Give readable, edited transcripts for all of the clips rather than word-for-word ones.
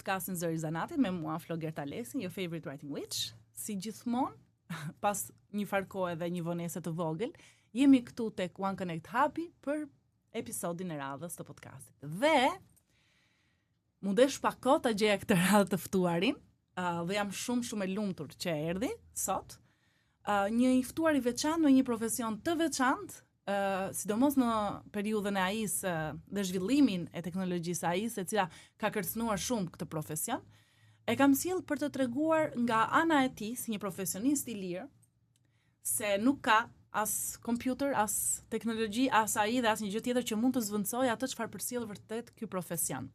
podcastin Zëri Zanatit me mua Floger Talesi, your favorite writing witch. Si gjithmonë, pas një farkohe dhe një vonese të vogël, jemi këtu tek One Connect Happy për episodin e radhës të podcastit. Dhe mundesh pak kohë ta gjeja këtë radhë të ftuarin, dhe jam shumë e lumtur që erdhi sot. Një i ftuar i veçantë me një profesion të veçantë, sidomos në periudhën e AI-së dhe zhvillimin e teknologjisë AI-së, e cila ka kërcënuar shumë këtë profesion. E kam sjell për të treguar nga ana e tij si një profesionist i lirë se nuk ka as computer, as teknologji, as AI dhe as një gjë tjetër që mund të zvendësojë atë çfarë përcjell vërtet ky profesion.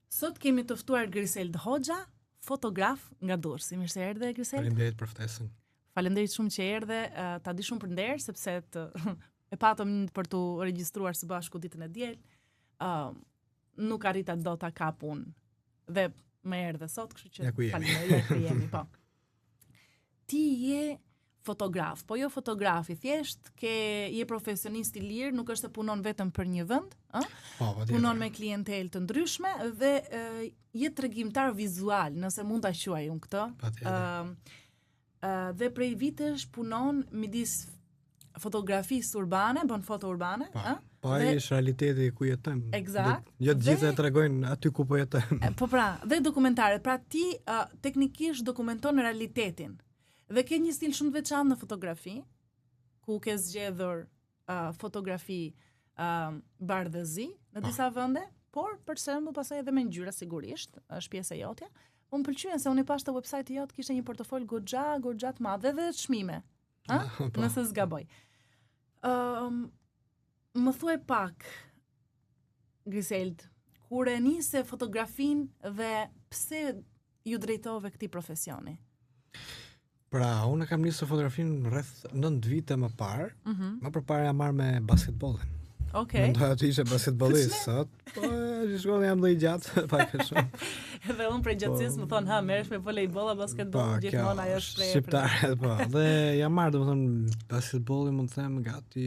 Sot kemi të ftuar Griseld Hoxha, fotograf nga Durrësi. Mirë se erdhe Griseld. Faleminderit për ftesën. Faleminderit shumë që erdhe, ta di shumë për nder sepse e patëm për të regjistruar së bashku ditën e diel. Nuk arrita dot ta kap unë dhe më erdhe sot, kështu që faleminderit që jemi, po. Ti je fotograf, po jo fotografi, thjesht je profesionist i lirë, nuk është se punon vetëm për një vend, punon me klientelë të ndryshme dhe je tregimtar vizual, nëse mund ta quaj unë këtë. Dhe prej vitesh punon midis fotografisë urbane, bën foto urbane, Po ai është realiteti ku jetojmë. Eksakt. Jo të gjithë e tregojnë aty ku po jetojmë. Po pra, dhe dokumentaret. Pra ti teknikisht dokumenton realitetin. Dhe ke një stil shumë të veçantë në fotografi, ku ke zgjedhur fotografi bardhëzi në disa vende, por për shembull pastaj edhe me ngjyra sigurisht, është pjesë e jotja. Unë pëlqyen se unë i pash të website jot kishte një portofol goxha të madh dhe çmime. Nëse zgaboj. Më thuaj pak, Griseld, kur e nise fotografin dhe pse ju drejtove këtij profesioni? Pra, unë kam nisur fotografin rreth 9 vite më parë. Më përpara jam marrë me basketbollin. Okej. Mendoja të ishe basketbollist sot, po shkolla jam dhe i gjatë, pak e shumë. Edhe unë prej gjatësisë më thonë, merresh me volejboll apo basketboll, gjithmonë ajo është shprehje. Shqiptare, po. Dhe jam marrë, domethënë, basketbollin mund të them gati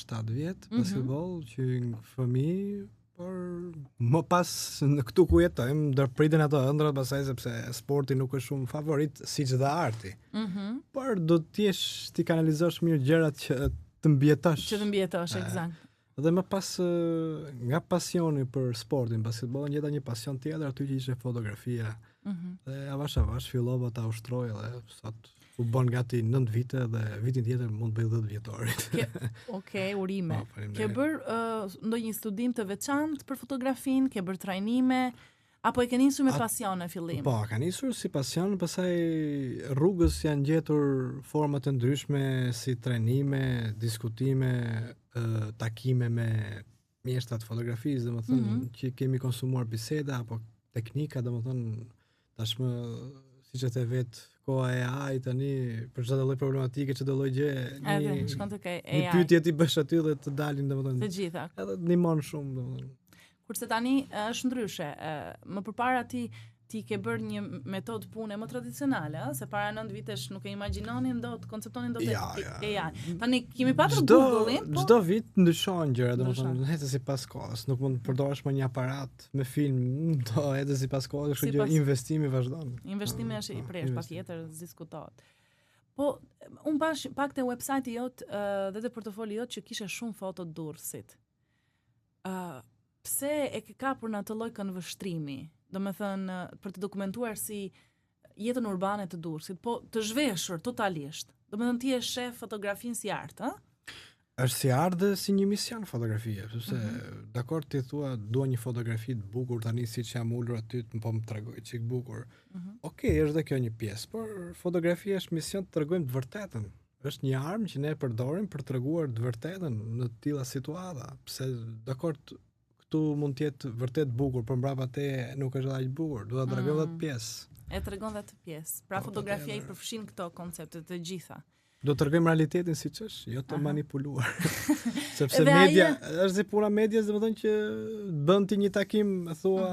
7 vjet, basketboll që në fëmijë, por më pas në këtu ku jetojmë, ndërpriten ato ëndrat pasaj sepse sporti nuk është shumë favorit, siç dhe arti. Por do të jesh ti kanalizosh mirë gjërat që të mbjetosh. Eksakt. Dhe më pas nga pasioni për sportin, basketbollin, gjeta një pasion tjetër aty që ishte fotografia. Dhe avash fillova ta ushtroj dhe sot u bën gati 9 vite dhe vitin tjetër mund të bëj 10 vjetorit. Okej, urime. Ke bër ndonjë studim të veçantë për fotografin, ke bër trajnime apo e ke nisur me pasion në fillim? Po, ka nisur si pasion, pastaj rrugës janë gjetur forma të ndryshme si trajnime, diskutime, takime me mjeshtra të fotografisë, domethënë që kemi konsumuar biseda apo teknika, domethënë tashmë siç e the vet koha e AI tani për çdo lloj problematike, çdo lloj gjë, një pyetje ti bësh aty dhe të dalin domethënë të gjitha. Edhe ndihmon shumë domethënë. Kurse tani është ndryshe. Më përpara ti ke bërë një metodë pune më tradicionale, se para 9 vitesh nuk e imagjinonin dot, konceptonin dot AI. Tani kemi patur Google-in, po çdo vit ndryshojnë gjëra, domethënë hedhë sipas kohës, nuk mund të përdorësh më një aparat me film, do hedhë sipas kohës, kështu që investimi vazhdon. Investimi është i presh, patjetër, diskutohet. Po un pash pak te website-i jot dhe te portofoli jot që kishe shumë foto të Durrësit. Pse e ke kapur në atë lloj këndvështrimi? Domethënë për të dokumentuar si jetën urbane të Durrësit, po të zhveshur totalisht. Domethënë ti je shef fotografin si art, ë? Është si art dhe si një mision fotografia, sepse dakor ti thua dua një fotografi të bukur tani siç jam ulur aty, po më tregoj çik bukur. Okej, është dhe kjo një pjesë, por fotografia është mision të tregojmë të vërtetën. Është një armë që ne e përdorim për të treguar të vërtetën në të tilla situata. Pse dakor këtu mund të jetë vërtet bukur, por mbrapa te nuk është aq bukur. Do ta tregoj vetë pjesë. E tregon vetë pjesë. Pra fotografia i përfshin këto koncepte të gjitha. Do të tregojmë realitetin siç është, jo të manipuluar. Sepse media është si puna medias, domethënë që bën ti një takim, thua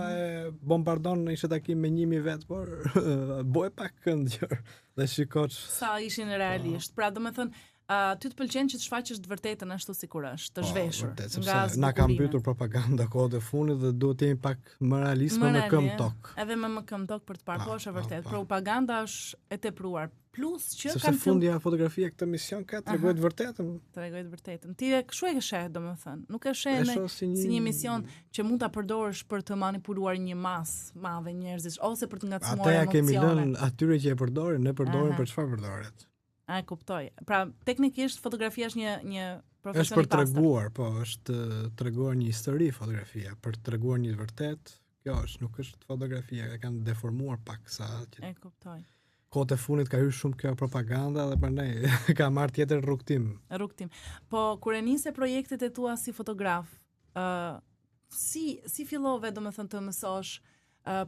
bombardon ishte takim me 1000 vet, por bëj pak kënd gjë dhe shikosh sa ishin realisht. Pra domethënë ty të pëlqen që të shfaqesh të vërtetën ashtu sikur është, të zhveshur. Vërtet, sepse na ka mbytur propaganda kohët e fundit dhe duhet të jemi pak më realistë me këmbë tok. Edhe me këmbë tok për të parë, po është e vërtet. Propaganda është e tepruar. Plus që sepse fundja fotografia këtë mision ka tregoj të vërtetën. Tregoj të vërtetën. Ti kshu e ke sheh, domethënë. Nuk e sheh si një mision që mund ta përdorësh për të manipuluar një masë madhe njerëzish ose për të ngacmuar emocione. Ata ja kemi lënë atyre që e përdorin, ne përdorim për çfarë përdoret. A e kuptoj. Pra, teknikisht fotografia është një profesion i pastër. Është për treguar, po, është treguar një histori fotografia, për treguar një vërtet. Kjo është, nuk është fotografia, e kanë deformuar pak sa që. E kuptoj. Kohët e fundit ka hyrë shumë kjo propaganda dhe prandaj ka marrë tjetër rrugtim. Po kur e nise projektet e tua si fotograf, si fillove domethënë të mësosh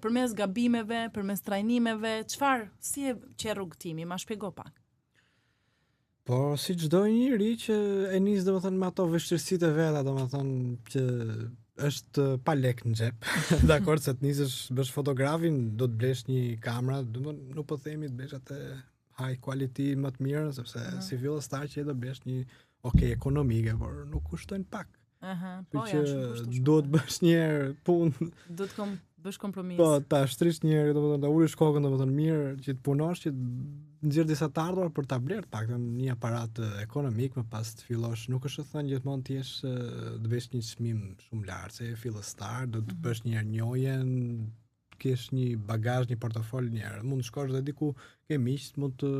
përmes gabimeve, përmes trajnimeve, si e që rrugtimi, ma shpjego pak. Po si çdo njeri që e nis domethënë me ato vështirësitë e veta, domethënë që është pa lek në xhep. Dakor, se të nisësh bësh fotografin, do të blesh një kamerë, domethënë nuk po themi të blesh atë high quality më të mirë, sepse si fillestar që do blesh një ekonomike, por nuk kushtojnë pak. Po që duhet bësh një herë punë. Duhet bësh kompromis. Po, ta shtrish një herë, domethënë ta ulish kokën domethënë mirë, që të punosh, që nxjerr disa të ardhurar për ta bler paktën një aparat ekonomik, më pas të fillosh, nuk është të thënë gjithmonë të jesh të vesh një çmim shumë lart, se je fillestar, do të bësh një herë njohjen, kesh një bagazh, një portofol një herë. Mund të shkosh dhe diku ke miq, mund të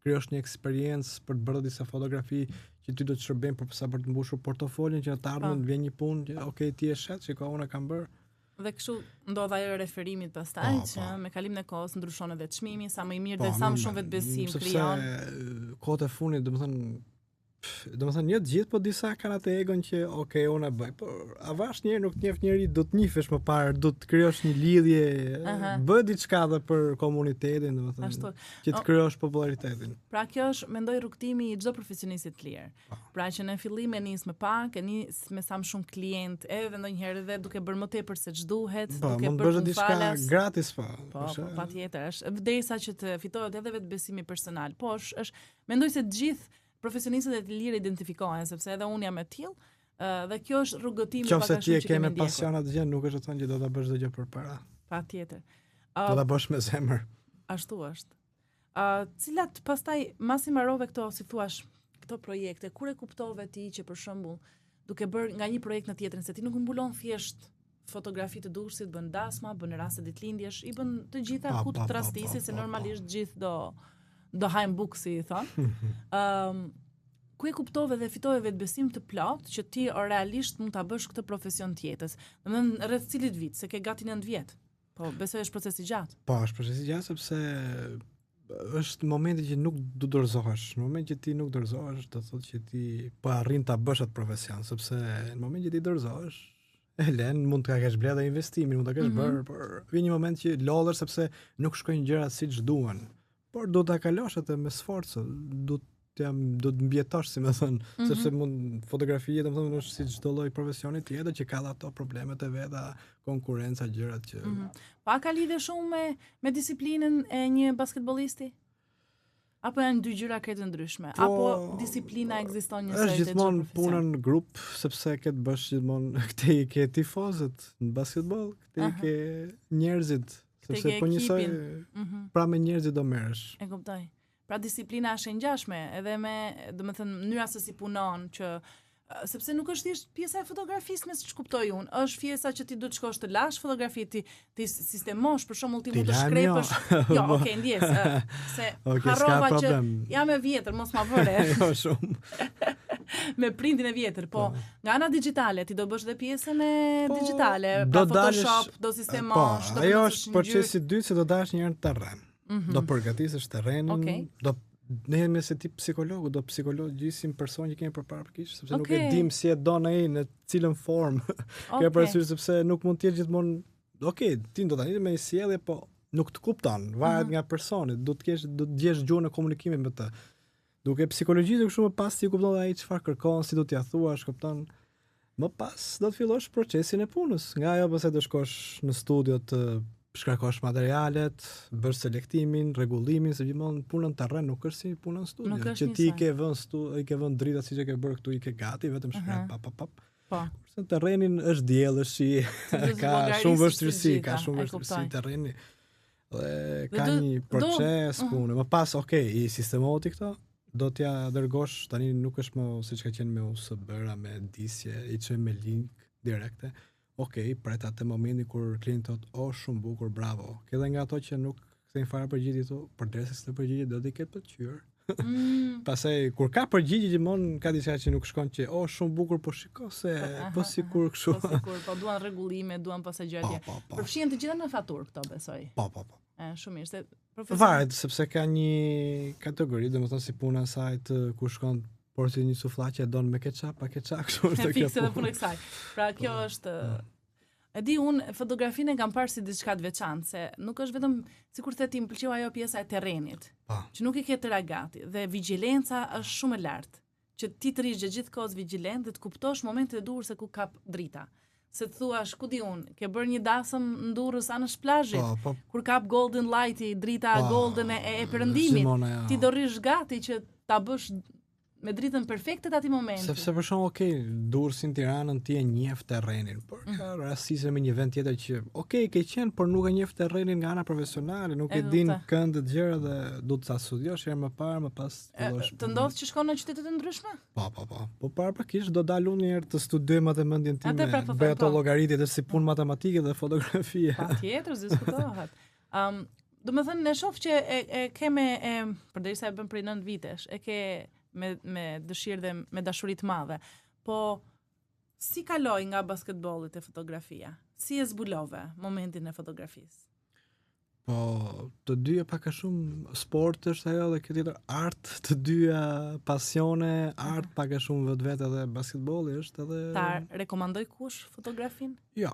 krijosh një eksperiencë për të bërë disa fotografi që ty do të shërbejnë për të mbushur portofolin, që të ardhmen të vjen një punë, ti e shet, shiko unë kam bërë. Dhe kështu ndodh ajo referimit pastaj që me kalimin e kohës ndryshon edhe çmimi, sa më i mirë dhe sa më shumë vetbesim krijon. Sepse kohët e fundit, domethënë një të gjithë, po disa kanë atë egon që unë e bëj, por avash njerë nuk njeh njëri, do të nifesh më parë, do të krijosh një lidhje, bëj diçka edhe për komunitetin, domethënë, që të krijosh popularitetin. Pra kjo është, mendoj, rrugtimi i çdo profesionisti të lirë. Pra që në fillim e nis me pak, e nis me sa më shumë klient, edhe ndonjëherë edhe duke bërë më tepër se ç'duhet, duke bërë diçka gratis pa. Po, patjetër, është derisa që të fitohet edhe vetbesimi personal. Po, është mendoj se të gjithë profesionistët e të lirë identifikohen, sepse edhe unë jam e tillë, dhe kjo është rrugëtimi që ti e ke me pasion atë gjë, nuk është të thënë që do ta bësh çdo gjë për para. Patjetër. Do ta bësh me zemër. Ashtu është. Cilat pastaj masi mbarove këto, si thuash, këto projekte, kur e kuptove ti që për shembull, duke bërë nga një projekt në tjetrin, se ti nuk mbulon thjesht fotografi të dursit, bën dasma, bën raste ditëlindjesh, i bën të gjitha ku të rastisi, se normalisht gjithë do hajmë bukë, si i thonë. Ku e kuptove dhe fitove vetbesim të plot që ti realisht mund ta bësh këtë profesion tjetës? Domethënë rreth cilit vit, se ke gati 9 vjet. Po, besoj është proces i gjatë. Po, është proces i gjatë sepse është momenti që nuk do dorëzohesh. Në moment që ti nuk dorëzohesh, do thotë që ti po arrin ta bësh atë profesion, sepse në moment që ti dorëzohesh, mund të kesh blerë dhe investimin, mund ta kesh bërë, por vjen një moment që lodhesh sepse nuk shkojnë gjërat siç duhen. Por do ta kalosh atë me sforcë, do të mbjetosh, si më thon, sepse fotografia domethënë është si çdo lloj profesioni tjetër që ka ato problemet e veta, konkurenca, gjërat që. Pa ka lidhje shumë me disiplinën e një basketbollisti? Apo janë dy gjëra krejtë ndryshme? Apo disiplina ekziston njësoj? Është gjithmonë puna në grup, sepse ke të bësh gjithmonë, këtej i ke tifozët në basketbol, këtej i ke njerëzit. Sepse po njësoj, pra me njerëzit do merresh. E kuptoj. Pra disiplina është e ngjashme, edhe me, domethënë, mënyra se si punon, që sepse nuk është thjesht pjesa e fotografisë, me siç kuptoj unë, është pjesa që ti duhet të shkosh të lash fotografi, ti sistemosh, për shembull ti mund të shkrepësh. Jo, ndjes, se harrova që jam e vjetër, mos ma vëre. Jo shumë. Me prindin e vjetër, po nga ana digjitale ti do bësh dhe pjesën e digjitale, pra Photoshop, do sistemosh, do. Ajo është procesi i dytë, se do dash një herë në terren. Do përgatisësh terrenin, ne jemi se tip psikologu, do psikologjisim person që kemi përpara kish, sepse nuk e dim si e don ai, në cilën formë. Ka parasysh sepse nuk mund të jetë gjithmonë, ti do tani me sjellje, po nuk të kupton, varet nga personi, do të djesh gjuhën e komunikimit me të. Duke psikologjisë kështu më pas ti kupton ai çfarë kërkon, si do t'ia thuash, kupton. Më pas do të fillosh procesin e punës. Nga ajo pse do shkosh në studio të shkarkosh materialet, bësh selektimin, rregullimin, se gjithmonë punën terren nuk është si puna në studio, që ti i ke vënë drita siç e ke bërë këtu, i ke gati, vetëm shkret pap. Po. Se terrenin është diell, është shi, ka shumë vështirësi, terreni. Dhe ka një proces punë. Më pas, i sistemoti këto, do t'ja dërgosh, tani nuk është më siç ka qenë me USB-ra, me disje, i çoj me link direkte. Pret atë momentin kur klienti thotë, shumë bukur, bravo. Ke dhe nga ato që nuk kthejnë fare përgjigje këtu, përderisa s'të përgjigje do t'i ketë pëlqyer. Pastaj kur ka përgjigje gjithmonë ka diçka që nuk shkon që shumë bukur, po shiko se po sikur kështu. Po duan rregullime, duan pasagjerje. Përfshihen të gjitha në faturë këto, besoj. Po. Shumë mirë, se varet sepse ka një kategori, domethënë si puna e saj ku shkon por si një sufllaqe don me ketchup, pa ketchup, kështu është kjo. Fikse dhe punë e kësaj. Pra kjo është e di unë fotografinë e kam parë si diçka të veçantë, se nuk është vetëm sikur the ti më pëlqeu ajo pjesa e terrenit, që nuk e ke të ragati, dhe vigjilenca është shumë e lartë, që ti të rish gjithkohës vigjilent dhe të kuptosh momentet e duhur se ku kap drita. Se të thuash, ku di unë, ke bërë një dasëm në Durrës anë plazhit, kur kap golden lighti, drita golden e perëndimit, ti do rish gati që ta bësh me dritën perfekte aty momenti. Sepse për shembull, Durrësin, Tiranën ti e njeh terrenin, por ka rastësi me një vend tjetër që ke qenë, por nuk e njeh terrenin nga ana profesionale, nuk e din këndet gjëra dhe duhet ta studiosh herë më parë, më pas fillosh. Të ndodh që shkon në qytete të ndryshme? Po. Po paraprakisht do dal unë një herë të studioj atë mendjen time, bëj ato llogaritje të si punë matematike dhe fotografie. Patjetër, diskutohet. Domethënë ne shoh që e kemë përderisa e bën prej 9 vitesh, e ke me dëshirë dhe me dashuri të madhe. Po si kaloi nga basketbolli te fotografia? Si e zbulove momentin e fotografisë? Po të dyja pak a shumë sport është ajo dhe këtë tjetër art, të dyja pasione, art pak a shumë vetë edhe basketbolli është edhe. Ta rekomandoj kush fotografin? Jo,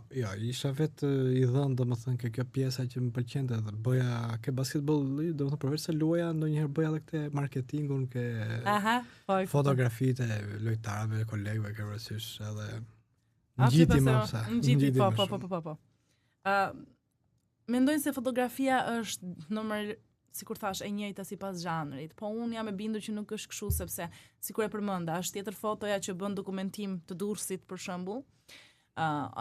isha vetë i dhënë, domethënë kjo pjesa që më pëlqente dhe bëja ke basketbolli, domethënë përveç se luaja, ndonjëherë bëja edhe këtë marketingun, ke fotografitë e lojtarëve, kolegëve, ke rësysh edhe ngjiti po. Mendojnë se fotografia është sikur thash e njëjta sipas zhanrit, po unë jam e bindur që nuk është kështu, sepse sikur e përmenda, është tjetër fotoja që bën dokumentim të Durrësit për shembull,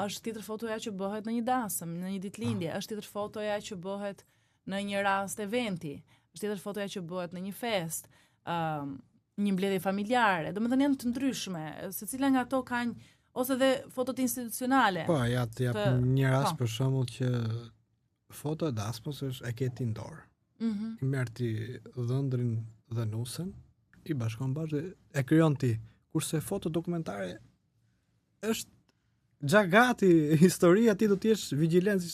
është tjetër fotoja që bëhet në një dasëm, në një ditëlindje, është tjetër fotoja që bëhet në një rast eventi, është tjetër fotoja që bëhet në një fest, një mbledhje familjare, domethënë janë të ndryshme, secila nga ato kanë ose dhe fotot institucionale. Po, ja një rast për shembull që foto e dasmës është e ke ti në dorë. I merr ti dhëndrin dhe nusën, i bashkon bashkë dhe e krijon ti. Kurse foto dokumentare është gati historia, ti do të jesh vigjilent,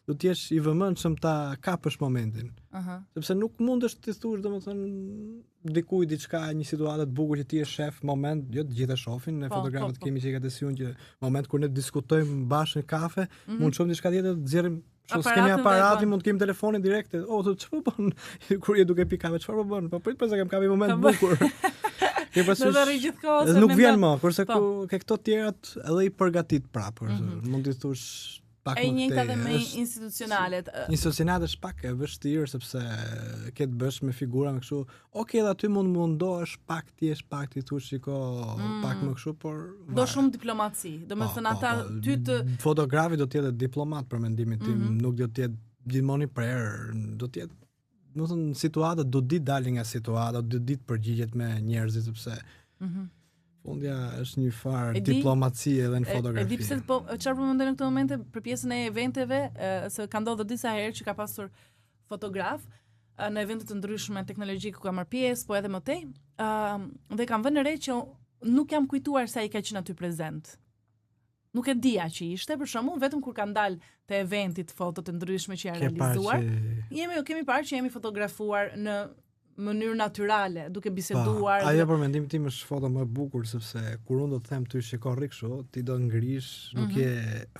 do të jesh i vëmendshëm ta kapësh momentin. Sepse nuk mundesh të thuash domethënë dikujt diçka, një situatë të bukur që ti je shef moment, jo të gjithë e shohin, ne fotografët kemi që ka desion që moment kur ne diskutojmë bashkë në kafe, mund të shohim diçka tjetër, të nxjerrim kemi aparatin, mund të kemi telefonin direkte. Çfarë bën? Kur je duke pi kafe, çfarë bën? Po prit pas kem kafe moment bukur. Nuk vjen më, kurse ke këto tjerat edhe i përgatit prapë. Mund të thosh pak më njëjta edhe me institucionalet. Institucionalet është pak e vështirë sepse ke të bësh me figura me kështu. Edhe aty mund mundohesh pak ti thosh shiko pak më kështu, por do shumë diplomaci. Domethënë ata ty të fotografi do të jetë diplomat për mendimin tim, nuk do të jetë gjithmonë i prerë, do të jetë, domethënë situata do ditë dalë nga situata, do ditë përgjigjet me njerëzit sepse fundja është një farë diplomacie edhe në fotografi. E di pse çfarë po mendoj në këtë momente për pjesën e eventeve, se ka ndodhur disa herë që ka pasur fotograf në evente të ndryshme teknologjike ku kam marrë pjesë, po edhe më tej, dhe kam vënë re që nuk jam kujtuar se ai ka qenë aty prezent. Nuk e dija që ishte, për shembull, vetëm kur kanë dalë te eventi të foto të ndryshme që janë realizuar, kemi parë që jemi fotografuar në mënyrë natyrale, duke biseduar. Ajo për mendimin tim është foto më e bukur, sepse kur unë do të them ty shiko rri kështu, ti do ngrish, nuk je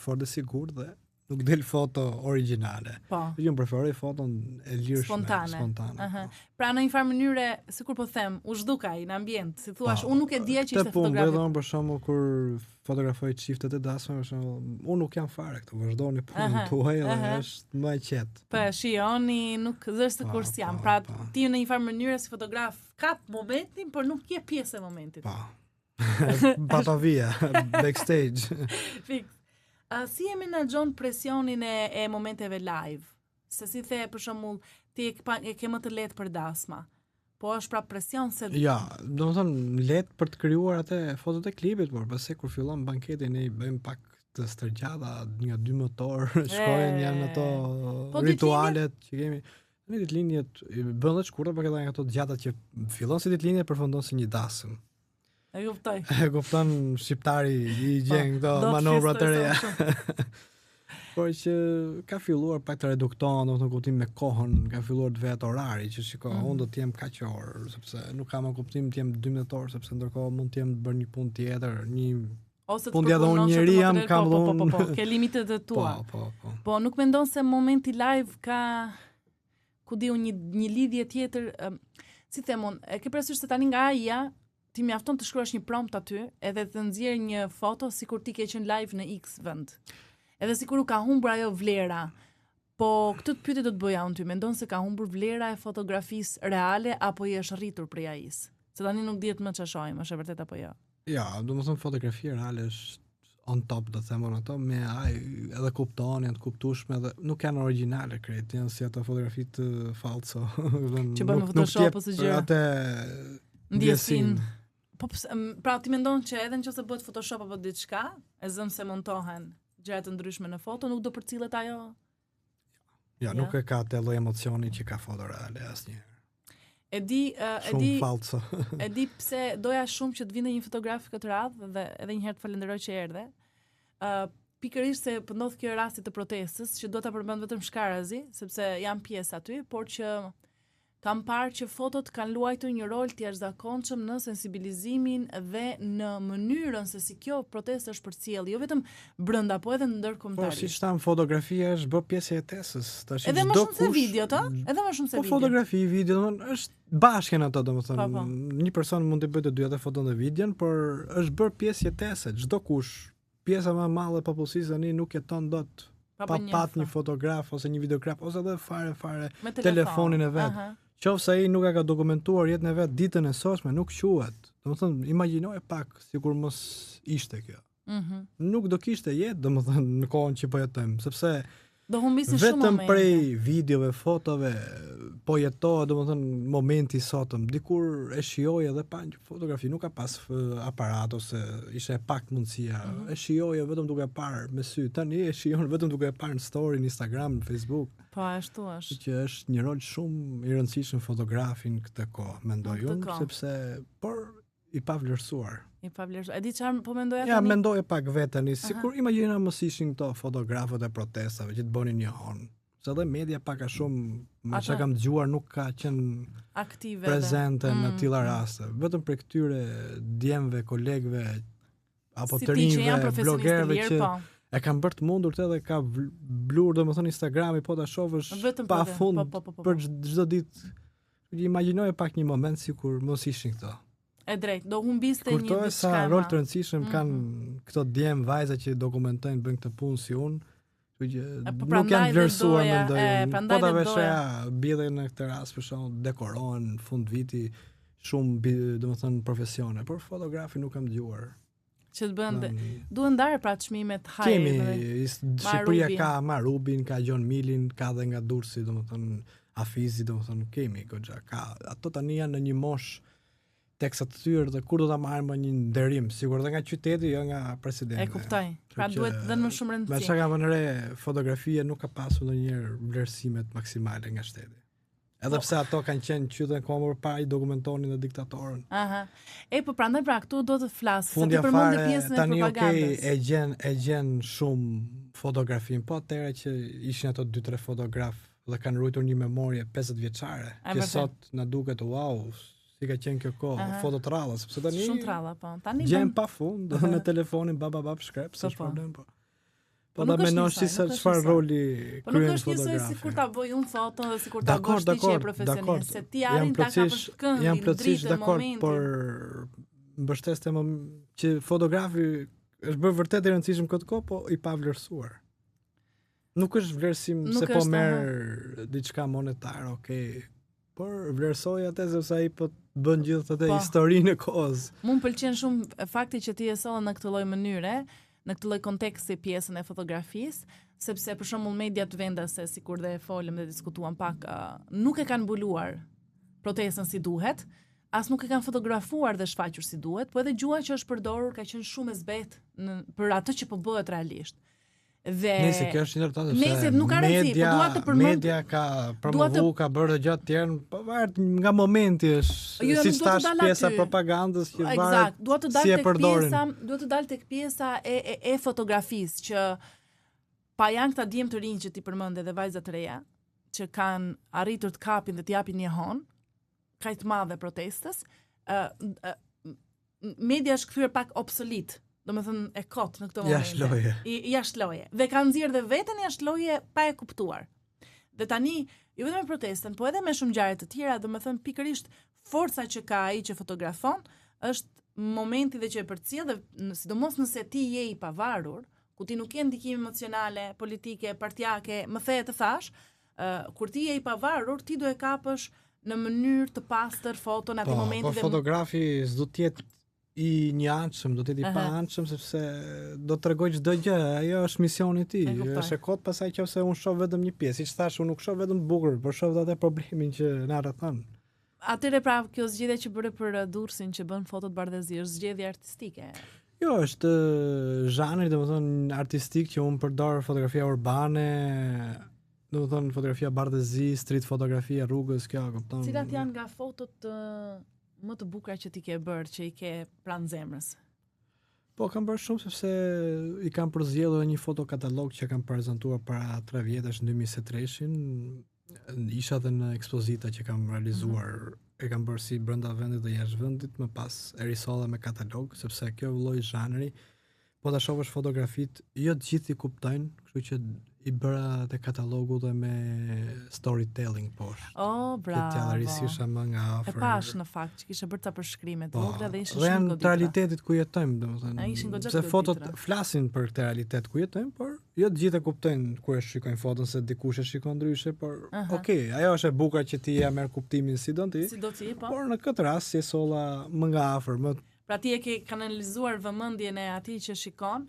fort e sigurt dhe Nuk del foto origjinale. Po. Unë preferoj foton e lirshme, spontane. Pra në një farë mënyre, sikur po them, u zhdukaj në ambient, si thuash, Po, unë nuk e dija që ishte fotografi. Këtë punë për shembull kur fotografoj çiftet e dasme, për shembull, unë nuk jam fare këtu, vazhdoni punën tuaj dhe është më e qetë. Po, shihoni, nuk zështë kur jam. Pra ti në një farë mënyre si fotograf kap momentin, por nuk je pjesë e momentit. Po. Patavia, backstage. Fix. Si e menaxhon presionin e momenteve live? Se si the për shembull, ti e ke më të lehtë për dasma. Po është pra presion se Ja, domethënë lehtë për të krijuar atë fotot e klipit, por pasi kur fillon banketi ne i bëjmë pak të stërgjata, nga 2 motor, shkojnë janë ato ritualet që kemi. Në ditëlindjet bën edhe shkurtë, por këta janë ato të gjata që fillon si ditëlindje përfundon si një dasëm. E kuptoj. E kupton shqiptari i gjen këto manovra të reja. Por që ka filluar pak të redukton, domethënë kuptim me kohën, ka filluar të vetë orari, që shiko, unë do të jem kaq orë, sepse nuk kam kuptim të jem 12 orë, sepse ndërkohë mund të jem të bërë një punë tjetër, një punë tjetër unë njeri jam, kam dhënë. Po, ke limitet e tua. Po. Po, nuk mendon se momenti live ka ku diu një lidhje tjetër, si them unë, e ke parasysh se tani nga AI-ja ti mjafton të shkruash një prompt aty, edhe të nxjerr një foto sikur ti ke qenë live në X vend. Edhe sikur u ka humbur ajo vlera. Po këtë pyetje do të bëja unë ty, mendon se ka humbur vlera e fotografisë reale apo i është rritur prej AI-s? Se tani nuk dihet më çfarë shohim, është e vërtet apo jo? Ja, domethënë fotografia reale është on top, do të them unë ato me AI edhe kupton, janë të kuptueshme dhe nuk janë origjinale krejt, janë si ato fotografitë falso. Që bën në Photoshop ose gjëra. Atë ndjesin. Po pra ti mendon që edhe nëse bëhet Photoshop apo diçka, e zëm se montohen gjëra të ndryshme në foto, nuk do përcillet ajo? Ja, nuk e ka atë lloj emocioni që ka foto reale asnjëherë. E di falso. E di pse doja shumë që të vinte një fotograf këtë radhë dhe edhe një herë të falenderoj që erdhe. Pikërisht se po ndodh kjo rasti të protestës, që do ta përmend vetëm shkarazi, sepse jam pjesë aty, por që kam parë që fotot kanë luajtur një rol të jashtëzakonshëm në sensibilizimin dhe në mënyrën se si kjo protestë është përcjellë, jo vetëm brenda, po edhe ndërkombëtarisht. Po siç tham, fotografia është bërë pjesë e jetesës. Tash edhe më shumë se video, edhe më shumë se video. Po fotografi, video, domethënë është bashkën ato, domethënë një person mund të bëjë të dy atë foton dhe videon, por është bërë pjesë jetese. Çdo kush, pjesa më e madhe e popullsisë tani nuk jeton dot pa pat një fotograf ose një videograf ose edhe fare telefonin e vet. Qofse ai nuk e ka dokumentuar jetën e vet ditën e sotme, nuk quhet. Domethënë, imagjinoje pak sikur mos ishte kjo. Nuk do kishte jetë, domethënë, në kohën që po jetojmë, sepse do humbisin shumë momente. Vetëm prej videove, fotove, po jetohet, domethënë, momenti i sotëm. Dikur e shijoj edhe pa fotografi, nuk ka pas aparat ose ishte pak mundësia. E shijoj vetëm duke parë me sy. Tani e shijon vetëm duke parë në story, në Instagram, në Facebook. Po ashtu është. Që është një rol shumë i rëndësishëm fotografin këtë kohë, mendoj unë, sepse por i pavlerësuar. E di çfarë po mendoja tani? Ja, mendoje pak vetën, sikur imagjino mos ishin këto fotografët e protestave që të bënin një hon. Se edhe media pak a shumë, me çka kam dëgjuar, nuk ka qenë aktive prezente në tilla raste. Vetëm për këtyre djemve, kolegëve apo të rinjve, blogerëve që e kanë bërë të mundur të edhe ka blur, domethënë Instagrami, po ta shohësh pafund për çdo ditë. Imagjinoje pak një moment sikur mos ishin këto. E drejt, do humbiste një diçka. Kurto sa rol të rëndësishëm kanë këto djem vajza që dokumentojnë, bëjnë këtë punë si unë, nuk janë vlerësuar mendoj. Po ta veshja bie në këtë rast për shembull dekorohen në fund viti shumë domethënë profesione, por fotografi nuk kam dëgjuar. Që të bënte. Duhen ndarë pra çmimet high. Kemi Shqipëria ka Marubin, ka Gjon Milin, ka edhe nga Durrësi, domethënë Afizi, domethënë kemi goxha. Ka ato tani janë në një moshë teksa të tyre dhe kur do ta marrim një nderim, sigur dhe nga qyteti, jo nga presidenti. E kuptoj. Pra duhet dhënë më shumë rëndësi. Me çka kam vënë re, fotografia nuk ka pasur ndonjëherë vlerësimet maksimale nga shteti. Edhe pse ato kanë qenë qytetën kohë më parë i dokumentonin dhe diktatorën. Po prandaj pra këtu do të flas, se ti përmend pjesën e propagandës. Tani e gjen shumë fotografin, po atëherë që ishin ato 2-3 fotograf dhe kanë ruajtur një memorie 50 vjeçare, që sot na duket wow. Si ka qenë kjo kohë, foto tralla, sepse tani shumë tralla, po. Tani gjen pafund në telefonin bab shkrep, s'është problem, po. Po da menosh si se çfarë roli po nuk kryen është njësoj fotografi. si kur ta bëj unë foton dhe si kur ta bësh ti që je profesionist, se ti arrin ta kapësh këndin, jam plotësisht dritën, dakord, momentin. por mbështes te që fotografi është bërë vërtet i rëndësishëm këtë kohë, po i pavlerësuar. Nuk është vlerësim se po merr diçka monetare, okay. Por vlerësoj atë sepse ai po bën gjithë atë historinë e kohës. Mu pëlqen shumë fakti që ti e soll në këtë lloj mënyre, në këtë lloj konteksti pjesën e fotografisë, sepse për shembull mediat vendase, sikur dhe folëm dhe diskutuam pak, nuk e kanë mbuluar protestën si duhet, as nuk e kanë fotografuar dhe shfaqur si duhet, po edhe gjuha që është përdorur ka qenë shumë e zbetë për atë që po bëhet realisht. Dhe nëse kjo është ndërtohet nëse nuk ka rëndësi, po dua të përmend media ka promovu, ka bërë dhe gjatë tjerë, po varet nga momenti është, siç thash pjesa propagandës që varet si e përdorin. Duhet të dalë tek pjesa e fotografisë që pa janë këta djemë të rinj që ti përmend edhe vajzat të reja që kanë arritur të kapin dhe të japin një hon kaq të madhe protestës, media është kthyer pak obsolet. Do me thënë e kot në këto momente. Jashtë loje. Dhe kanë nxjerrë dhe veten jashtë loje pa e kuptuar. Dhe tani, jo vetëm me protestën, po edhe me shumë ngjarje të tjera, do me thënë pikërisht forca që ka ai që fotografon, është momenti dhe që e përcjell dhe sidomos nëse ti je i pavarur, ku ti nuk ke ndikim emocionale, politike, partijake, më the të thash, kur ti je i pavarur, ti do e kapësh në mënyrë të pastër foton atë momenti. Po fotografi s'do të jetë i një anshëm, do të jetë i pa anshëm, sepse do të tregoj çdo gjë, ajo është misioni i tij. Është e kot pasaj nëse unë shoh vetëm një pjesë, siç thash, unë nuk shoh vetëm bukur, por shoh atë problemin që na rrethon. Atëre pra, kjo zgjedhje që bëre për Durrësin që bën fotot bardhazi, është zgjedhje artistike. Jo, është zhanri, domethënë artistik që unë përdor fotografia urbane, domethënë fotografia bardhazi, street fotografia rrugës, kjo kupton. Cilat janë nga fotot më të bukura që ti ke bërë, që i ke pranë zemrës? Po, kam bërë shumë sepse i kam përzgjedhur një fotokatalog që kam prezantuar para 3 vjetësh në 2023-shin. Isha dhe në ekspozita që kam realizuar, e kam bërë si brenda vendit dhe jashtë vendit, më pas e risolla me katalog, sepse kjo lloj zhanri, po ta shohësh fotografit, jo të gjithë i kuptojnë, kështu që i bëra te katalogu dhe me storytelling poshtë. Oh, bravo. Që t'jarrisisha më nga afër. E pash në fakt që kishe bërë ta përshkrimet të vogla dhe ishin shumë goditra. Dhe janë realitetit ku jetojmë, domethënë. Ishin goxha. Se fotot flasin për këtë realitet ku jetojmë, por jo të gjithë e kuptojnë kur e shikojnë foton, se dikush e shikon ndryshe, por okay, ajo është e bukur që ti ja merr kuptimin si do ti. Si do ti, po. Por në këtë rast si e solla më nga afër, më. Pra ti e ke kanalizuar vëmendjen e atij që shikon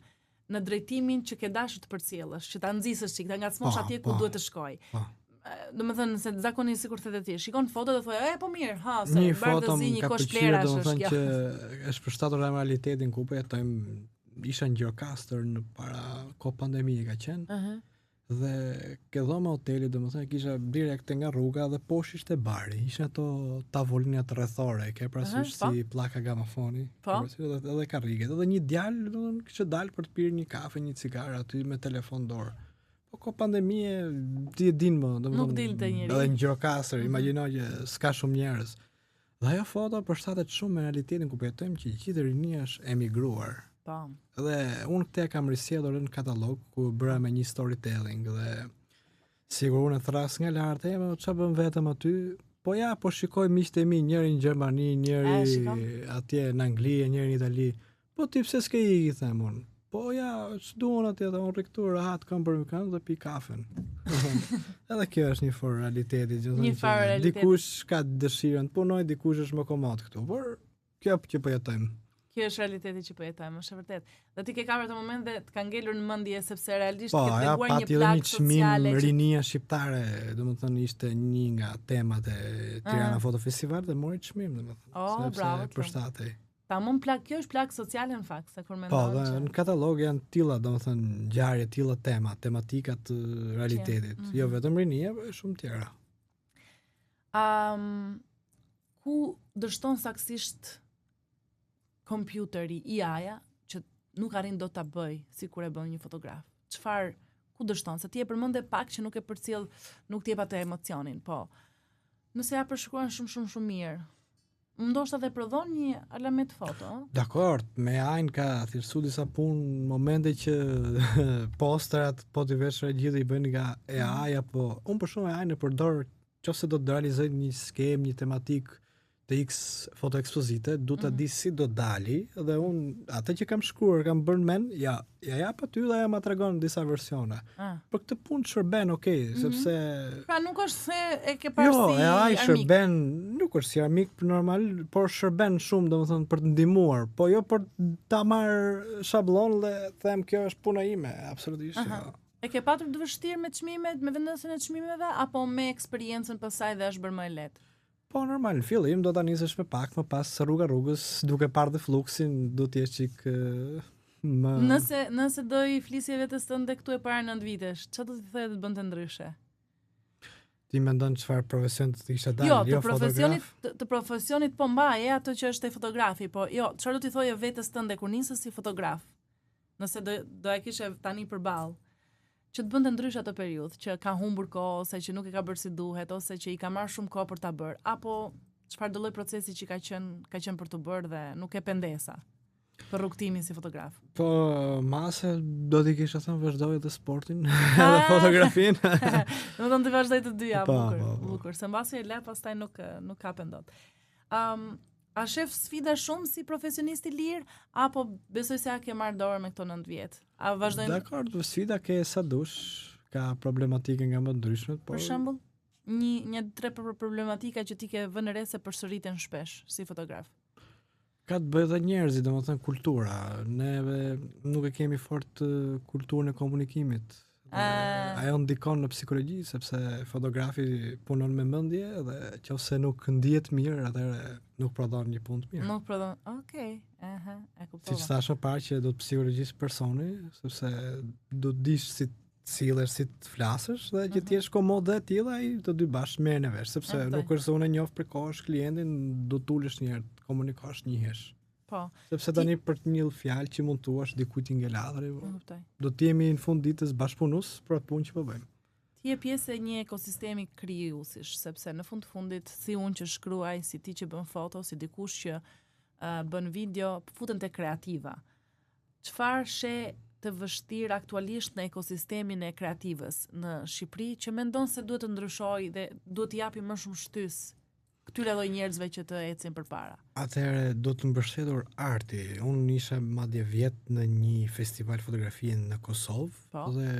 në drejtimin që ke dashur të përcjellësh, që ta nxisësh çik, ta ngacmosh atje ku duhet të shkoj. Domethënë se zakonisht sikur thotë ti, shikon foto dhe thoj, po mirë, ha, se bardhazi një kosh plerash është kjo. Që është përshtatur me realitetin ku po jetojmë. Isha në Gjirokastër në para kohë pandemie ka qenë. Dhe ke dhoma hoteli, domethënë kisha direkt nga rruga dhe poshtë ishte bari. Ishin ato tavolinat rrethore, ke parasysh si pllaka gramofoni, edhe karriget. Edhe një djalë, domethënë kishte dalë për të pirë një kafe, një cigare aty me telefon dorë. Po ko pandemie, ti e din më, domethënë. Edhe në Gjirokastër, imagjino që s'ka shumë njerëz. Dhe ajo foto përshtatet shumë me realitetin ku po jetojmë, që gjithë rinia është emigruar. Dhe unë këtë e kam risjellur në katalog ku bëra me një storytelling dhe sigur unë thras nga lart, çfarë bën vetëm aty? Po ja, po shikoj miqtë e mi, njëri në Gjermani, njëri atje në Angli, njëri në Itali. Po ti pse s'ke i them unë? Po ja, ç'duan atje, unë riktur rahat kam për mëkan dhe pi kafen. Edhe kjo është një formë realiteti, dikush ka dëshirën të punoj, dikush është më komod këtu, por kjo që po jetojmë. Kjo është realiteti që po jetojmë, është vërtet. Dhe ti ke kapur atë moment dhe të ka ngelur në mendje sepse realisht ke treguar një plagë sociale. Po, rinia shqiptare, domethënë ishte një nga temat e Tirana Foto Festival dhe mori çmim, domethënë. Oh, bravo. Përshtatej. Tamam, kjo është plagë sociale në fakt, se kur mendon. Po, dhe në katalog janë tilla, domethënë ngjarje, tilla tematika të realitetit. Jo vetëm rinia, por shumë tjera. Ku dështon saktësisht kompjuteri, AI-ja, që nuk arrin do ta bëj si kur e bën një fotograf. Ku dështon? Se ti e përmende pak që nuk e përcjell, nuk t'jep atë emocionin, po. Nëse ja përshkruan shumë mirë, ndoshta dhe prodhon një alamet foto. Dakor, me AI ka thirrsu disa punë, momente që posterat po t'i vesh gjithë i bëjnë nga AI apo unë për shumë AI në përdor nëse do të realizoj një skem, një tematik të X foto ekspozite, du të di si do dali dhe unë atë që kam shkruar, kam bërë men, ja jap aty dhe ja ma tregon disa versione. Për këtë punë shërben, sepse pra nuk është se e ke parë si AI shërben, nuk është si armik normal, por shërben shumë, domethënë për të ndihmuar, po jo për ta marr shablon dhe them kjo është puna ime, absolutisht. E ke patur të vështirë me çmimet, me vendosjen e çmimeve apo me eksperiencën pasaj dhe është bërë më e lehtë? Po normal, në fillim do ta nisësh me pak, më pas rrugës, duke parë dhe fluksin, do të jesh çik më Nëse do i flisje vetes tënde këtu e para 9 vitesh, çfarë do të thotë të bënte ndryshe? Ti mendon çfarë profesion të isha dalë, jo fotograf? Të profesionit po mbaje ato që është e fotografi, po jo, çfarë do t'i thoje vetes tënde kur nisë si fotograf? Nëse do e kishe tani përballë, që të bënte ndryshe atë periudhë, që ka humbur kohë, ose që nuk e ka bërë si duhet, ose që i ka marrë shumë kohë për ta bërë, apo çfarë do lloj procesi që ka qenë për të bërë dhe nuk e pendesa për rrugtimin si fotograf? Po, mase do t'i kisha thënë vazhdoj dhe sportin dhe fotografin. Do të vazhdoj të dyja, bukur. Se mbasi e le, pastaj nuk ka pendot. A shef sfida shumë si profesionist i lirë, apo besoj se a ke marrë dorë me këto 9 vjet? A vazhdojnë? Dakor, sfida ke sa dush, ka problematike nga më ndryshme, por për shembull, një tre problematika që ti ke vënë re se përsëriten shpesh si fotograf. Ka të bëjë dhe njerëzit, domethënë kultura. Neve nuk e kemi fort kulturën e komunikimit. Ajo ndikon në psikologji, sepse fotografi punon me mendje dhe nëse nuk ndihet mirë, atëherë nuk prodhon një punë të mirë. Nuk prodhon. Okej. E kuptova. Siç thash më parë që do të psikologjisë personi, sepse do të dish si sillesh, si të flasësh dhe që ti jesh komod dhe tilla, ai të dy bashkë merren vesh, sepse nuk është se unë njoh për kohësh klientin, do tulesh një herë, të komunikosh njihesh. Po. Sepse tani për të një fjalë që mund thuash dikujt i ngeladhur, do të jemi në fund ditës bashkëpunues për atë punë që po bëjmë. Ti je pjesë e një ekosistemi krijuesish, sepse në fundit si unë që shkruaj, si ti që bën foto, si dikush që bën video, futen te kreativa. Çfarë she të vështirë aktualisht në ekosistemin e kreativës në Shqipëri që mendon se duhet të ndryshojë dhe duhet të japi më shumë shtys këtyre lloj njerëzve që të ecin përpara? Atëherë do të mbështetur arti. Unë isha madje vjet në një festival fotografie në Kosovë dhe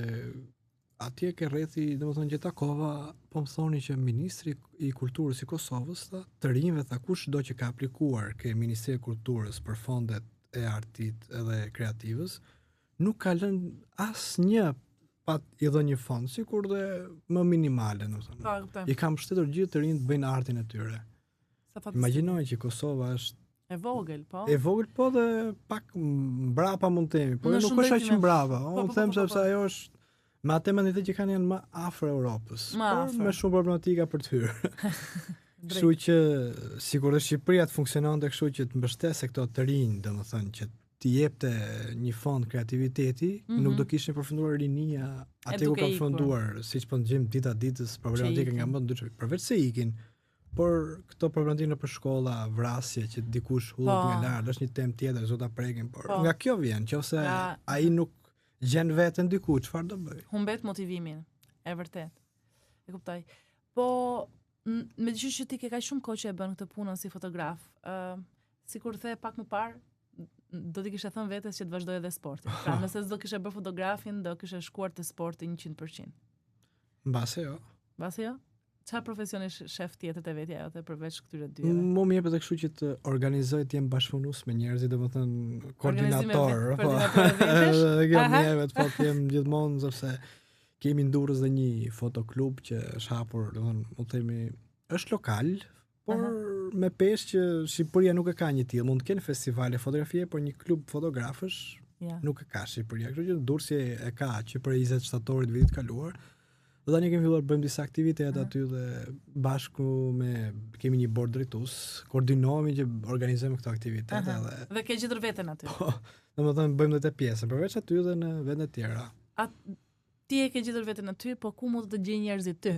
atje ke rrethi, domethënë që takova, po më thoni që ministri i kulturës i Kosovës të rinjve tha kush do që ka aplikuar ke Ministria e Kulturës për fondet e artit edhe kreativës, nuk ka lënë asnjë pat i dhënë një fond, sikur dhe më minimale, domethënë. I kam mbështetur gjithë të rinjt të bëjnë artin e tyre. Imagjinoj që Kosova është e vogël, po. E vogël, po dhe pak mbrapa mund të themi, po nuk është aq mbrapa. Unë them sepse ajo është me atë menditet që kanë janë më afër Europës, por me shumë problematika për të hyrë. Kështu që sigurisht Shqipëria të funksiononte kështu që të mbështesë këto të rinj, domethënë që ti jepte një fond kreativiteti, nuk do kishin përfunduar rinia aty ku ka përfunduar, siç po ndjejmë dita ditës problematika nga më ndryshme. Përveç se ikin, por këto problematika në për shkolla, vrasje që dikush hullet nga lart, është një temë tjetër, zota prekin, por nga kjo vjen, nëse ai nuk gjen veten diku, çfarë do bëj? Humbet motivimin. E vërtet. E kuptoj. Po megjithëse që ti ke kaq shumë kohë që e bën këtë punën si fotograf, sikur the pak më parë, do t'i kishe thënë vetes që të vazhdoj edhe sportin. Pra, nëse s'do kishe bërë fotografin, do kishe shkuar te sporti 100%. Mbase jo. Mbase jo? Çfarë profesioni shef tjetër te vetja jote përveç këtyre dyve? Më jep edhe kështu që të organizoj të jem bashkëpunues me njerëzit, domethënë koordinator, po. Kjo më jep të jem gjithmonë sepse kemi ndurës dhe një fotoklub që është hapur, domethënë, mund të themi, është lokal, por me pesh që Shqipëria nuk e ka një tillë, mund të kenë festivale fotografie, por një klub fotografësh nuk e ka Shqipëria. Kështu që Durrësi e ka që për 20 shtatorit vitit kaluar. Dhe tani kemi filluar bëjmë disa aktivitete aty dhe bashku kemi një bord drejtues, koordinohemi që organizojmë këto aktivitete dhe ke gjetur veten aty. Po, domethënë bëjmë edhe pjesë, përveç aty dhe në vende të tjera. ti e ke gjetur veten aty, po ku mund të gjejnë njerëzit ty?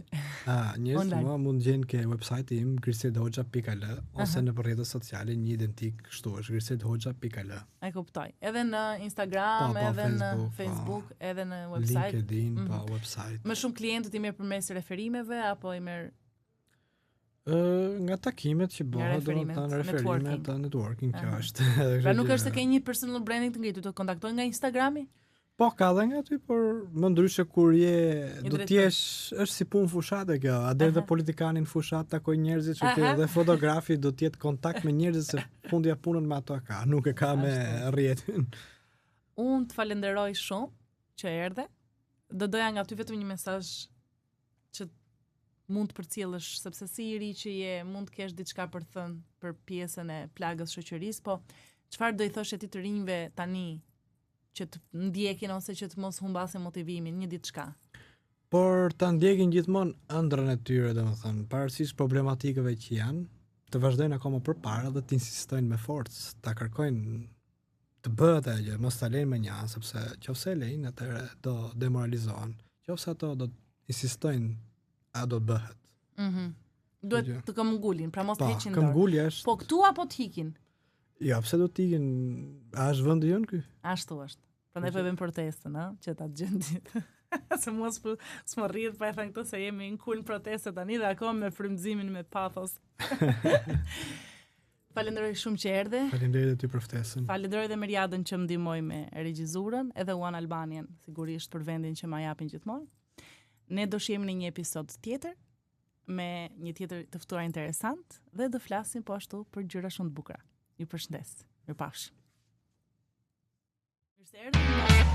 Njerëzit mua mund gjejnë ke website im grisedhoxha.al ose në rrjetet sociale një identik kështu është grisedhoxha.al. E kuptoj. Edhe në Instagram, edhe në Facebook, edhe në website. LinkedIn, website. Më shumë klientët i merr përmes referimeve apo i merr nga takimet që bëhet, domethënë referimet, networking, kjo është. Pra nuk është se ke një personal branding të ngritur, të kontaktoj nga Instagrami? Po ka dhe nga ty, por më ndryshe kur do t'jesh, është si punë fushate kjo, a deri dhe politikanin fushat takoj njerëzit që ke dhe fotografi do t'jetë kontakt me njerëzit se fundja punën me ato ka, nuk e ka me rrjetin. Unë të falenderoj shumë që erdhe, do doja nga ty vetëm një mesazh që mund të përcjellësh, sepse si i ri që je, mund të kesh diçka për thënë për pjesën e plagës shoqërisë, po çfarë do i thoshe ti të rinjve tani që të ndjekin ose që të mos humbasin motivimin, një diçka? Por ta ndjekin gjithmonë ëndrrën e tyre, domethënë, pavarësisht problematikave që janë, të vazhdojnë akoma përpara dhe të insistojnë me forcë, ta kërkojnë të bëhet ajo, mos ta lejnë me një anë, sepse nëse e lejnë, atëherë do demoralizohen. Nëse ato do të insistojnë, a do të bëhet. Duhet të këmbgulin, pra mos të heqin dorë. Këmbgulja është. Po këtu apo të hikin? Jo, pse do të ikin? A është vendi jon ky? Ashtu është. Prandaj po bëjmë protestën, që ta gjendit. Se mos s'më rrit pa e thënë këto se jemi në kulm proteste tani dhe akoma me frymëzimin me pathos. Falenderoj shumë që erdhe. Faleminderit ty për ftesën. Falenderoj edhe Meriadën që më ndihmoi me regjizurën, edhe One Albanian sigurisht për vendin që ma japin gjithmonë. Ne do shihemi në një episod tjetër me një tjetër të ftuar interesant dhe do flasim po ashtu për gjëra shumë të bukura. Ju përshëndes. Mirupafshim. Mirë se erdhët.